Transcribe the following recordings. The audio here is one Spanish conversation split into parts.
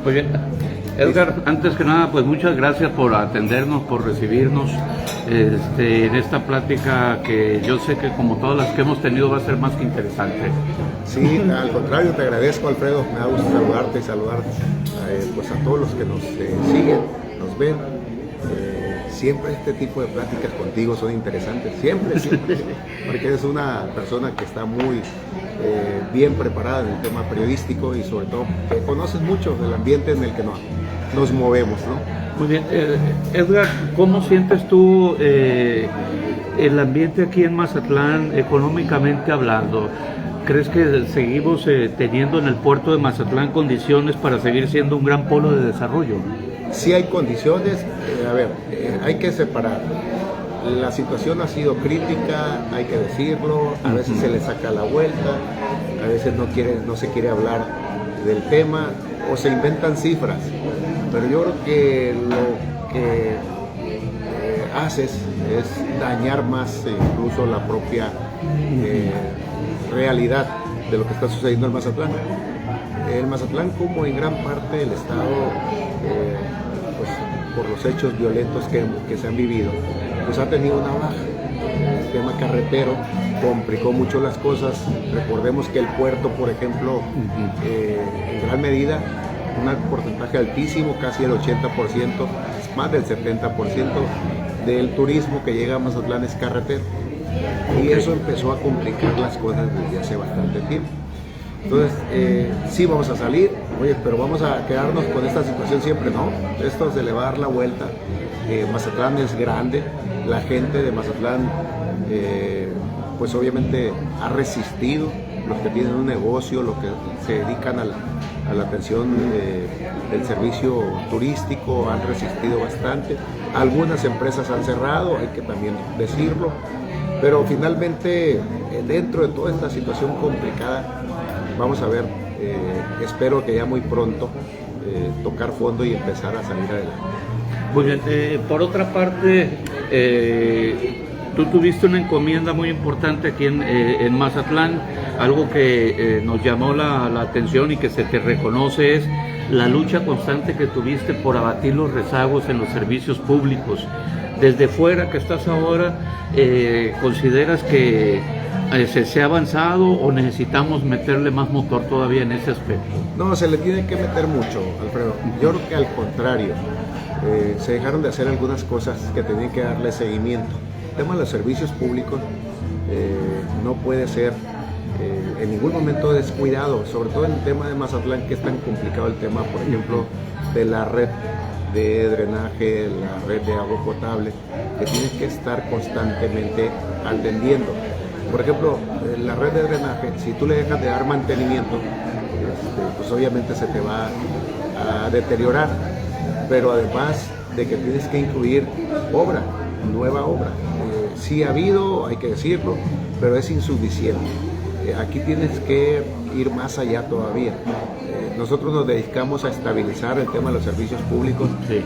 Oye, Edgar, antes que nada, pues muchas gracias por atendernos, por recibirnos en esta plática que yo sé que como todas las que hemos tenido va a ser más que interesante. Sí, al contrario, te agradezco, Alfredo, me da gusto saludarte y saludar pues a todos los que nos siguen, nos ven. Siempre este tipo de pláticas contigo son interesantes, siempre, porque eres una persona que está muy bien preparada en el tema periodístico y sobre todo que conoces mucho del ambiente en el que nos movemos, ¿no? Muy bien, Edgar, ¿cómo sientes tú el ambiente aquí en Mazatlán económicamente hablando? ¿Crees que seguimos teniendo en el puerto de Mazatlán condiciones para seguir siendo un gran polo de desarrollo? Sí hay condiciones, hay que separar. La situación ha sido crítica, hay que decirlo, a veces se le saca la vuelta, a veces no se quiere hablar del tema o se inventan cifras, pero yo creo que lo que haces es dañar más incluso la propia realidad de lo que está sucediendo en Mazatlán. El Mazatlán, como en gran parte del estado, pues, por los hechos violentos que se han vivido, pues ha tenido una baja. El tema carretero complicó mucho las cosas. Recordemos que el puerto, por ejemplo, en gran medida, un porcentaje altísimo, casi el 80%, más del 70% del turismo que llega a Mazatlán es carretero. Y eso empezó a complicar las cosas desde hace bastante tiempo. Entonces, sí vamos a salir, oye, pero vamos a quedarnos con esta situación siempre, no. Esto se le va a dar la vuelta. Mazatlán es grande, la gente de Mazatlán, pues obviamente ha resistido, los que tienen un negocio, los que se dedican a la atención del servicio turístico han resistido bastante. Algunas empresas han cerrado, hay que también decirlo, pero finalmente dentro de toda esta situación complicada, vamos a ver, espero que ya muy pronto tocar fondo y empezar a salir adelante. Muy bien, por otra parte, tú tuviste una encomienda muy importante aquí en Mazatlán, algo que nos llamó la atención y que se te reconoce es la lucha constante que tuviste por abatir los rezagos en los servicios públicos. Desde fuera que estás ahora, ¿consideras que se ha avanzado o necesitamos meterle más motor todavía en ese aspecto? No, se le tiene que meter mucho, Alfredo. Yo creo que al contrario, se dejaron de hacer algunas cosas que tenían que darle seguimiento. El tema de los servicios públicos no puede ser en ningún momento descuidado, sobre todo en el tema de Mazatlán, que es tan complicado el tema, por ejemplo, de la red de drenaje, la red de agua potable, que tienes que estar constantemente atendiendo. Por ejemplo, la red de drenaje, si tú le dejas de dar mantenimiento, pues obviamente se te va a deteriorar, pero además de que tienes que incluir obra, nueva obra. Sí ha habido, hay que decirlo, pero es insuficiente. Aquí tienes que ir más allá todavía. Nosotros nos dedicamos a estabilizar el tema de los servicios públicos. Sí.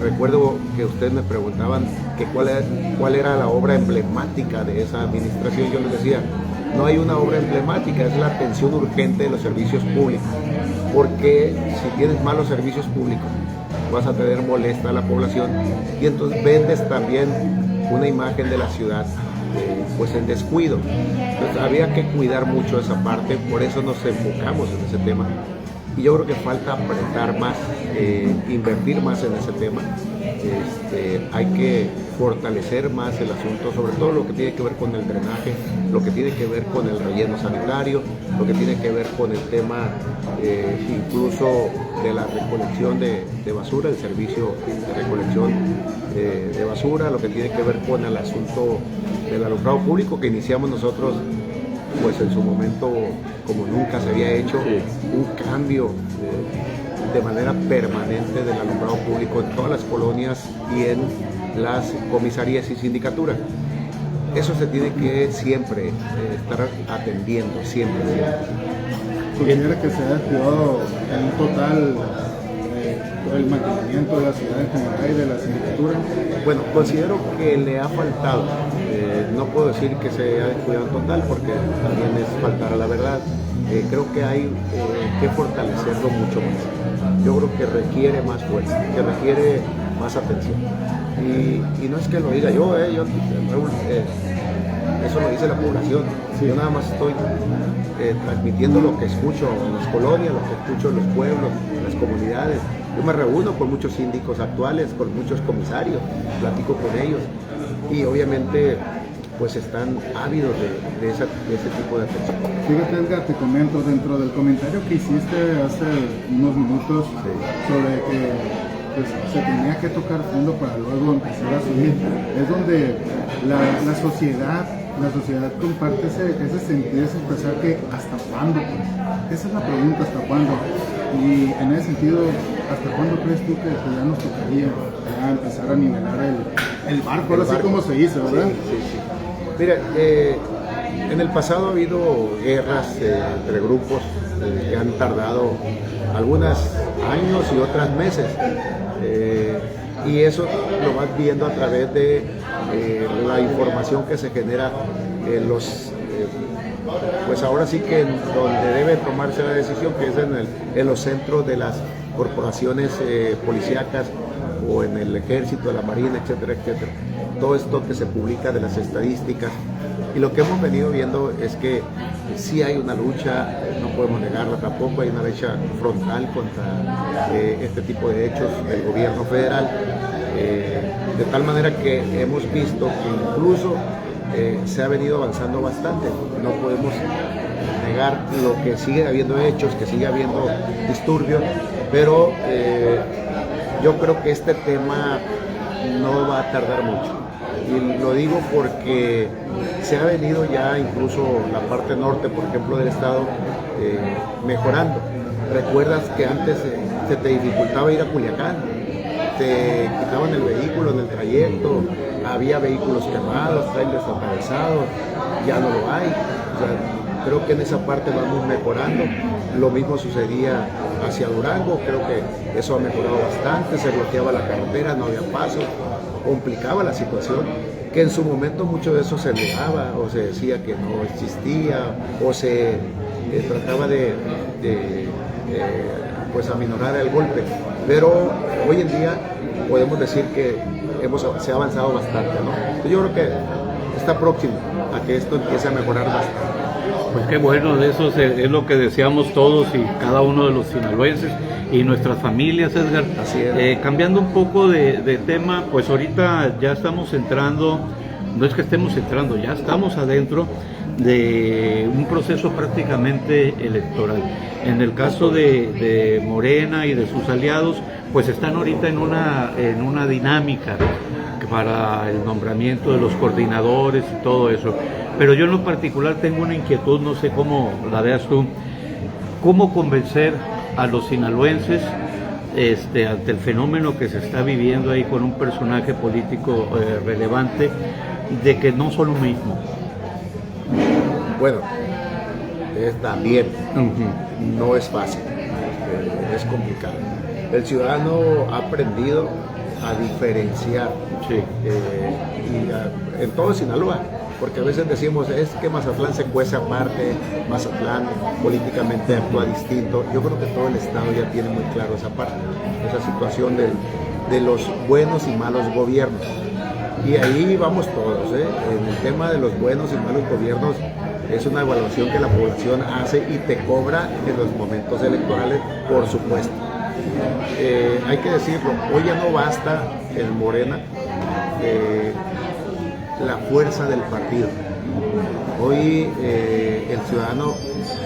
Recuerdo que ustedes me preguntaban que cuál era la obra emblemática de esa administración. Yo les decía, no hay una obra emblemática, es la atención urgente de los servicios públicos. Porque si tienes malos servicios públicos, vas a tener molesta a la población y entonces vendes también una imagen de la ciudad pues en descuido. Entonces había que cuidar mucho esa parte, por eso nos enfocamos en ese tema y yo creo que falta apretar más, invertir más en ese tema. Hay que fortalecer más el asunto, sobre todo lo que tiene que ver con el drenaje, lo que tiene que ver con el relleno sanitario, lo que tiene que ver con el tema incluso de la recolección de basura, el servicio de recolección de basura, lo que tiene que ver con el asunto del alumbrado público que iniciamos nosotros pues en su momento como nunca se había hecho, un cambio de manera permanente del alumbrado público en todas las colonias y en las comisarías y sindicaturas. Eso se tiene que siempre estar atendiendo, siempre. ¿Considera que se ha descuidado en un total el mantenimiento de la ciudad en general y de la sindicatura? Bueno, considero que le ha faltado. No puedo decir que se ha descuidado en total porque también es faltar a la verdad. creo que hay que fortalecerlo mucho más. Yo creo que requiere más fuerza, que requiere más atención. Y no es que lo diga yo, eso lo dice la población. Yo nada más estoy transmitiendo lo que escucho en las colonias, lo que escucho en los pueblos, en las comunidades. Yo me reúno con muchos síndicos actuales, con muchos comisarios, platico con ellos y obviamente pues están ávidos de ese tipo de atención. Fíjate, Edgar, te comento, dentro del comentario que hiciste hace unos minutos sobre que pues, se tenía que tocar fondo para luego empezar a subir, es donde la sociedad comparte ese sentir, ese pensar que hasta cuándo, pues. Esa es la pregunta, hasta cuándo. Y en ese sentido, ¿hasta cuándo crees tú que ya nos tocaría ya empezar a nivelar el barco, así como se hizo, ¿verdad? Sí. Mira, en el pasado ha habido guerras entre grupos que han tardado algunos años y otras meses. Y eso lo vas viendo a través de la información que se genera en pues ahora sí que donde debe tomarse la decisión, que es en los centros de las corporaciones policíacas o en el ejército, la marina, etcétera, etcétera. Todo esto que se publica de las estadísticas. Y lo que hemos venido viendo es que sí hay una lucha, no podemos negarla tampoco, hay una lucha frontal contra este tipo de hechos del gobierno federal, de tal manera que hemos visto que incluso se ha venido avanzando bastante. No podemos negar lo que sigue habiendo hechos, que sigue habiendo disturbios, pero yo creo que este tema no va a tardar mucho. Y lo digo porque se ha venido ya incluso la parte norte, por ejemplo, del estado, mejorando. Recuerdas que antes se te dificultaba ir a Culiacán, te quitaban el vehículo en el trayecto, había vehículos quemados, trailers atravesados, ya no lo hay. O sea, creo que en esa parte vamos mejorando. Lo mismo sucedía hacia Durango, creo que eso ha mejorado bastante, se bloqueaba la carretera, no había paso, complicaba la situación, que en su momento mucho de eso se negaba o se decía que no existía o se trataba de pues aminorar el golpe, pero hoy en día podemos decir que se ha avanzado bastante, ¿no? Yo creo que está próximo a que esto empiece a mejorar bastante. Pues qué bueno, de eso es lo que deseamos todos y cada uno de los sinaloenses y nuestras familias, Edgar. Así es. Cambiando un poco de tema, pues ahorita ya estamos entrando, no es que estemos entrando, ya estamos adentro de un proceso prácticamente electoral. En el caso de Morena y de sus aliados, pues están ahorita en una dinámica para el nombramiento de los coordinadores y todo eso. Pero yo en lo particular tengo una inquietud, no sé cómo la veas tú, cómo convencer a los sinaloenses ante el fenómeno que se está viviendo ahí con un personaje político relevante, de que no son lo mismo. Bueno, también no es fácil, es complicado. El ciudadano ha aprendido a diferenciar, Sí. En todo Sinaloa, porque a veces decimos, es que Mazatlán se cuece aparte, Mazatlán políticamente actúa distinto. Yo creo que todo el estado ya tiene muy claro esa parte, esa situación de los buenos y malos gobiernos. Y ahí vamos todos, en el tema de los buenos y malos gobiernos es una evaluación que la población hace y te cobra en los momentos electorales, por supuesto. Hay que decirlo, hoy ya no basta en Morena la fuerza del partido. Hoy el ciudadano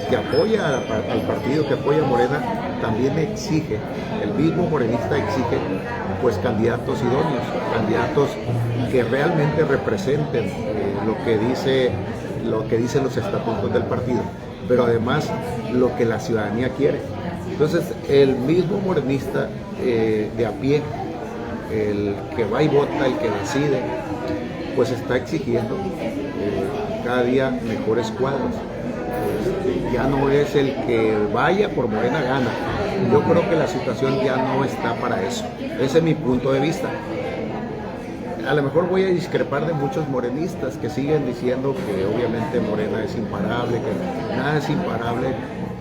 que apoya al partido, que apoya a Morena, también exige, el mismo morenista exige pues candidatos idóneos, candidatos que realmente representen lo que dicen los estatutos del partido, pero además lo que la ciudadanía quiere. Entonces el mismo morenista de a pie, el que va y vota, el que decide, pues está exigiendo cada día mejores cuadros. Ya no es el que vaya por Morena gana. Yo creo que la situación ya no está para eso. Ese es mi punto de vista. a lo mejor voy a discrepar de muchos morenistas que siguen diciendo que obviamente Morena es imparable, que nada es imparable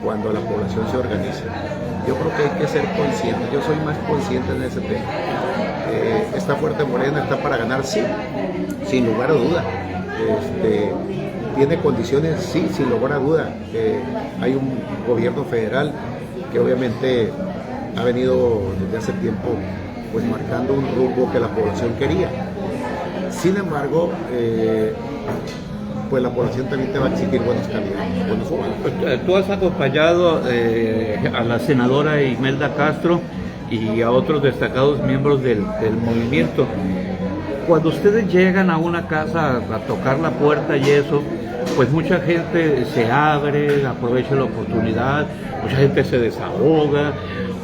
cuando la población se organiza. Yo creo que hay que ser consciente, yo soy más consciente en ese tema. Está fuerte Morena, está para ganar, sí, sin lugar a duda. Tiene condiciones, sí, sin lugar a duda. Hay un gobierno federal que obviamente ha venido desde hace tiempo pues marcando un rumbo que la población quería. Sin embargo, pues la población también te va a exigir buenos candidatos, buenos humanos. Tú has acompañado a la senadora Imelda Castro y a otros destacados miembros del movimiento. Cuando ustedes llegan a una casa a tocar la puerta y eso, pues mucha gente se abre, aprovecha la oportunidad, mucha gente se desahoga,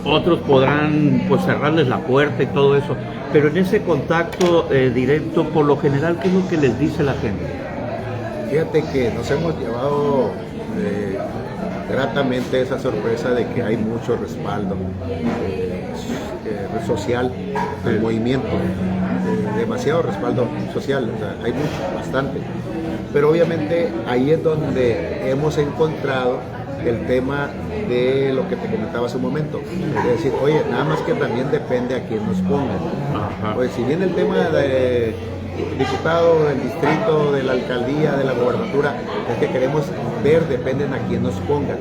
otros podrán pues cerrarles la puerta y todo eso, pero en ese contacto directo, por lo general, ¿qué es lo que les dice la gente? Fíjate que nos hemos llevado gratamente esa sorpresa de que hay mucho respaldo social del movimiento, demasiado respaldo social, o sea, hay mucho, bastante. Pero obviamente ahí es donde hemos encontrado el tema de lo que te comentaba hace un momento, es decir, oye, nada más que también depende a quién nos pongan. Pues si bien el tema de diputado del distrito, de la alcaldía, de la gobernatura, es que queremos ver, dependen a quién nos pongan.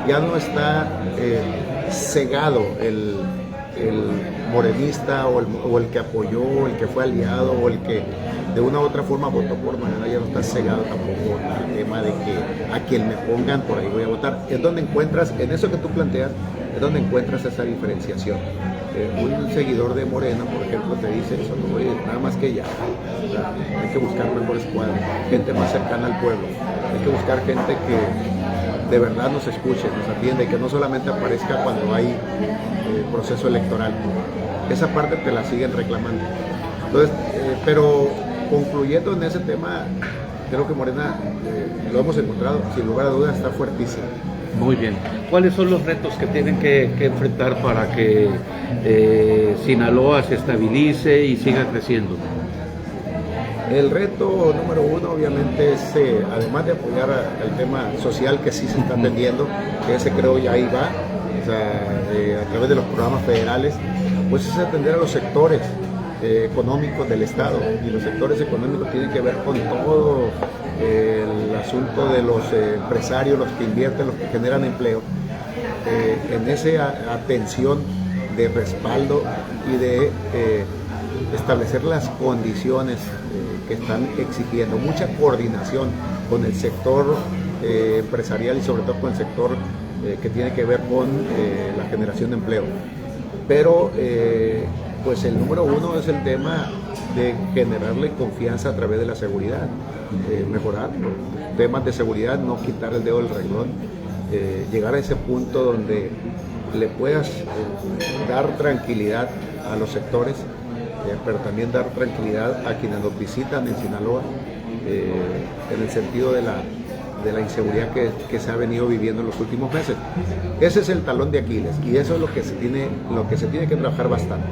Ya no está cegado el morenista o el que apoyó, el que fue aliado o el que de una u otra forma votó por Morena, ya no está cegado tampoco al tema de que a quien me pongan por ahí voy a votar. Es donde encuentras, en eso que tú planteas, es donde encuentras esa diferenciación. Un seguidor de Morena, por ejemplo, te dice eso, no, oye, nada más que ya, o sea, hay que buscar mejores cuadros, gente más cercana al pueblo, hay que buscar gente que de verdad nos escuche, nos atiende, que no solamente aparezca cuando hay proceso electoral. Esa parte te la siguen reclamando. Entonces, pero concluyendo en ese tema, creo que Morena, lo hemos encontrado, sin lugar a dudas, está fuertísimo. Muy bien. ¿Cuáles son los retos que tienen que enfrentar para que Sinaloa se estabilice y siga creciendo? El reto número uno, obviamente, es, además de apoyar al tema social que sí se está atendiendo, que ese creo ya ahí va, o sea, a través de los programas federales, pues es atender a los sectores económicos del Estado, y los sectores económicos tienen que ver con todo el asunto de los empresarios, los que invierten, los que generan empleo, en esa atención de respaldo y de establecer las condiciones que están exigiendo, mucha coordinación con el sector empresarial y sobre todo con el sector que tiene que ver con la generación de empleo. Pero pues el número uno es el tema de generarle confianza a través de la seguridad, mejorar temas de seguridad, no quitar el dedo del renglón, llegar a ese punto donde le puedas dar tranquilidad a los sectores, pero también dar tranquilidad a quienes nos visitan en Sinaloa, en el sentido de la inseguridad que se ha venido viviendo en los últimos meses. Ese es el talón de Aquiles y eso es lo que se tiene que trabajar bastante.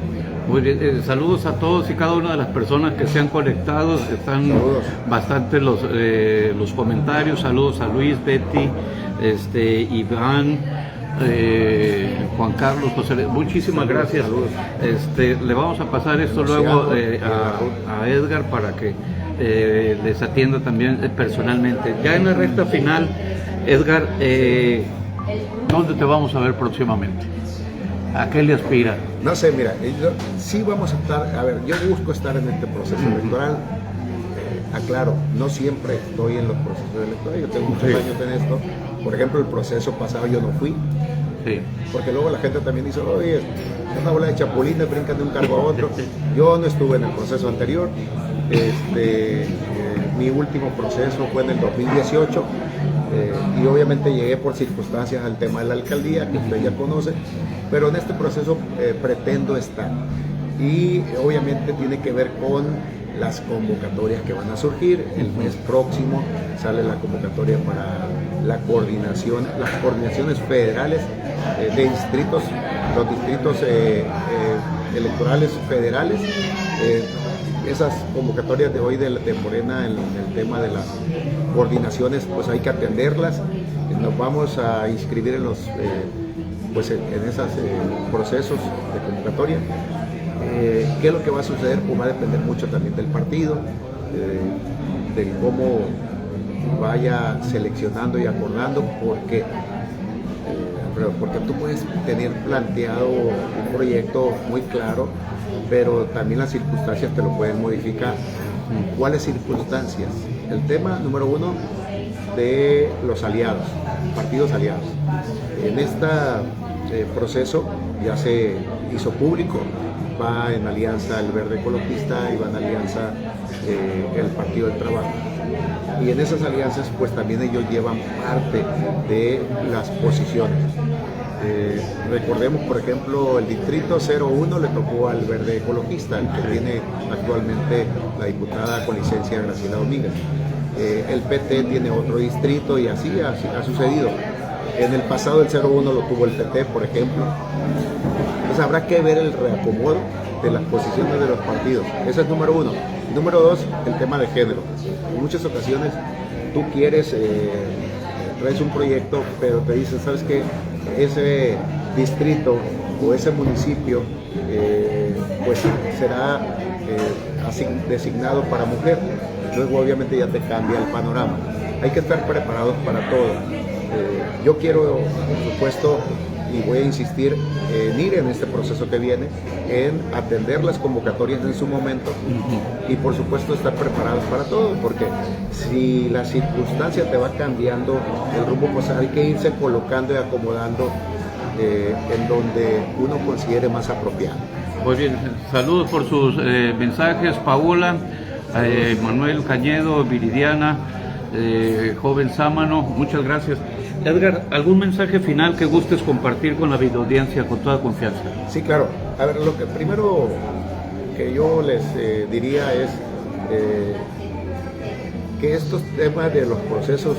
Muy bien, saludos a todos y cada una de las personas que se han conectado, están bastante los comentarios. Saludos a Luis, Betty, Iván, Juan Carlos, José, muchísimas gracias. Le vamos a pasar esto luego a Edgar para que les atienda también personalmente. Ya en la recta final, Edgar, ¿dónde te vamos a ver próximamente? ¿A qué le aspira? No sé, mira, sí vamos a estar, a ver, yo busco estar en este proceso electoral. Aclaro, no siempre estoy en los procesos electorales, yo tengo muchos años en esto. Por ejemplo, el proceso pasado yo no fui, porque luego la gente también dice, oye, una bola de chapulines brincan de un cargo a otro. Yo no estuve en el proceso anterior, mi último proceso fue en el 2018, y obviamente llegué por circunstancias al tema de la alcaldía, que usted ya conoce, pero en este proceso pretendo estar, y obviamente tiene que ver con las convocatorias que van a surgir. El mes próximo sale la convocatoria para la coordinación, las coordinaciones federales de distritos, los distritos electorales federales, esas convocatorias de hoy de Morena en el tema de las coordinaciones, pues hay que atenderlas. Nos vamos a inscribir en los pues en esos procesos de convocatoria. ¿Qué es lo que va a suceder? Pues va a depender mucho también del partido, de cómo vaya seleccionando y acordando, porque tú puedes tener planteado un proyecto muy claro, pero también las circunstancias te lo pueden modificar. ¿Cuáles circunstancias? El tema número uno de los aliados, partidos aliados. En este proceso ya se hizo público, va en alianza el Verde Ecologista y va en alianza el Partido del Trabajo. Y en esas alianzas pues también ellos llevan parte de las posiciones. Recordemos, por ejemplo, el distrito 01 le tocó al Verde Ecologista, el que tiene actualmente la diputada con licencia Graciela Domínguez. El PT tiene otro distrito y así ha sucedido. En el pasado el 01 lo tuvo el PT, por ejemplo. Entonces habrá que ver el reacomodo de las posiciones de los partidos. Ese es número uno. Número dos, el tema de género. En muchas ocasiones tú quieres, traes un proyecto, pero te dicen, ¿sabes qué? Ese distrito o ese municipio pues será designado para mujer. Entonces obviamente ya te cambia el panorama. Hay que estar preparados para todo. Yo quiero, por supuesto, y voy a insistir en ir en este proceso que viene, en atender las convocatorias en su momento y por supuesto estar preparados para todo, porque si la circunstancia te va cambiando el rumbo, pues hay que irse colocando y acomodando en donde uno considere más apropiado. Muy bien, saludos por sus mensajes, Paola, Manuel Cañedo, Viridiana, joven Sámano, muchas gracias. Edgar, ¿algún mensaje final que gustes compartir con la videoaudiencia con toda confianza? Sí, claro. A ver, lo que primero que yo les diría es que estos temas de los procesos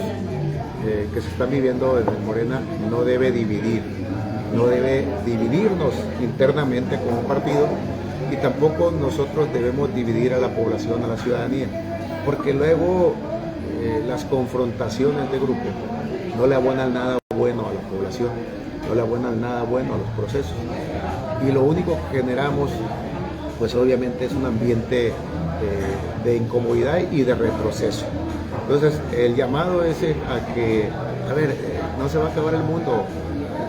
que se están viviendo en Morena no debe dividirnos internamente como partido, y tampoco nosotros debemos dividir a la población, a la ciudadanía, porque luego las confrontaciones de grupo no le abonan nada bueno a la población, no le abonan nada bueno a los procesos. Y lo único que generamos, pues obviamente es un ambiente de incomodidad y de retroceso. Entonces, el llamado es a que, a ver, no se va a acabar el mundo,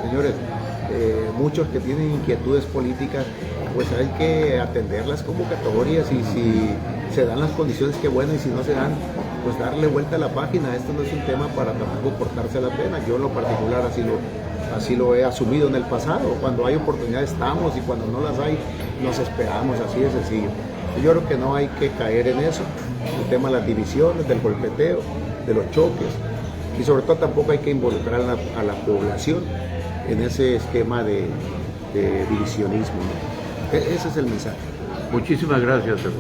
señores. Muchos que tienen inquietudes políticas, pues hay que atender las convocatorias, y si se dan las condiciones, qué bueno, y si no se dan, pues darle vuelta a la página. Esto no es un tema para tampoco cortarse la pena. Yo en lo particular así lo he asumido en el pasado. Cuando hay oportunidades estamos, y cuando no las hay nos esperamos, así de sencillo. Yo creo que no hay que caer en eso, el tema de las divisiones, del golpeteo, de los choques, y sobre todo tampoco hay que involucrar a la población en ese esquema de divisionismo, ¿no? Ese es el mensaje. Muchísimas gracias, Edgar.